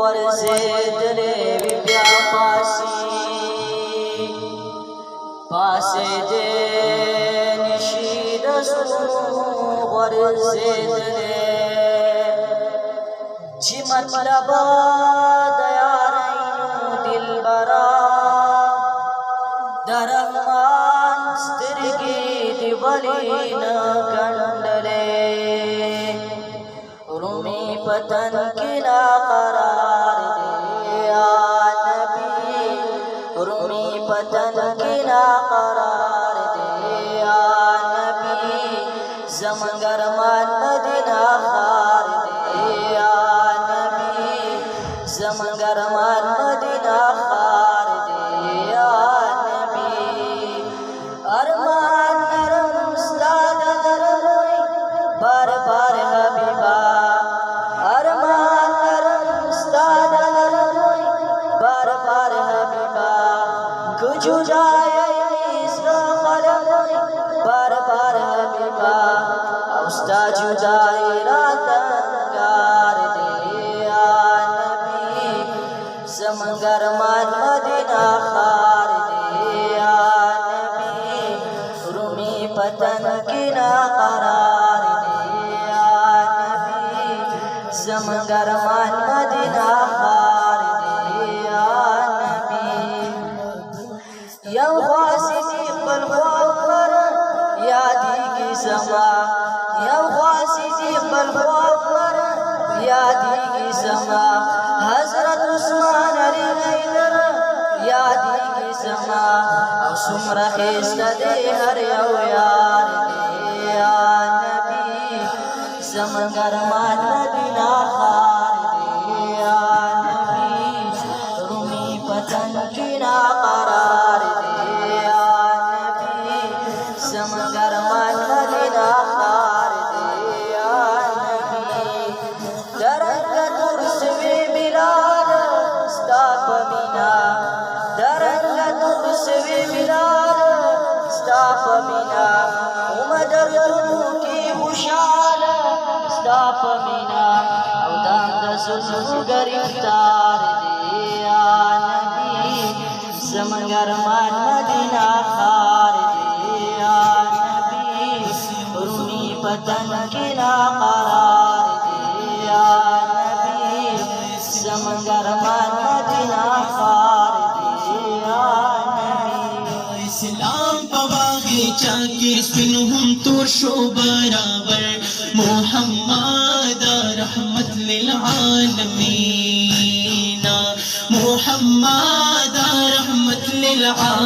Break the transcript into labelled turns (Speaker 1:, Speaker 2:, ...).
Speaker 1: ورزیدلے بیا پاسے دے نشید سنو ورزیدلے چی مطلب دیارینو دل برا درمان سترگی دی ولین کنڈلے رومی پتن کی نا قرار دے یا نبی رومی پتن کی نا قرار دے یا نبی زمنگر مان مدینہ خار دے یا نبی زمنگر مان مدینہ خار دے یا نبی ارمان نرم استاد درموئی بار بار حبیبا ارمان نرم استاد درموئی بار بار حبیبا کجو جائے اسرا قلموئی بار بار حبیبا استاد جدائی راتنگار دے یا نبی زمنگر مان مدینہ خار دے یا نبی رومی پتن کی نا قرار دے یا نبی زمنگر مان مدینہ خار دے یا نبی یو خواسی بلخوار یادی کی زما یو خواسی بلخوار یادی کی زما حضرت عثمان علی حیدر یادی کی زما او سمرا خیست دے ہر یو یار دے یا نبی زمنگر مان مدینہ خار دے یا نبی رومی پتن کی نا قرار دے یا نبی زمنگر مان مدینہ خار دے یا نبی درنگ ترسوی بلال ستاپ مینا درنگ ترسوی بلال ستاپ مینا امدر تنو کی خوشحال ستاپ مینا او دام دسوسو گرفتار دے یا نبی زمنگر مان مدینہ خار دے یا نبی رومی پتن کی نا قرار دے یا نبی زمنگر مان مدینہ خار دے یا نبی
Speaker 2: اسلام پواغی چاکر سنہم تور شو برابر محمد رحمت للعالمین محمد رحمت للعالمین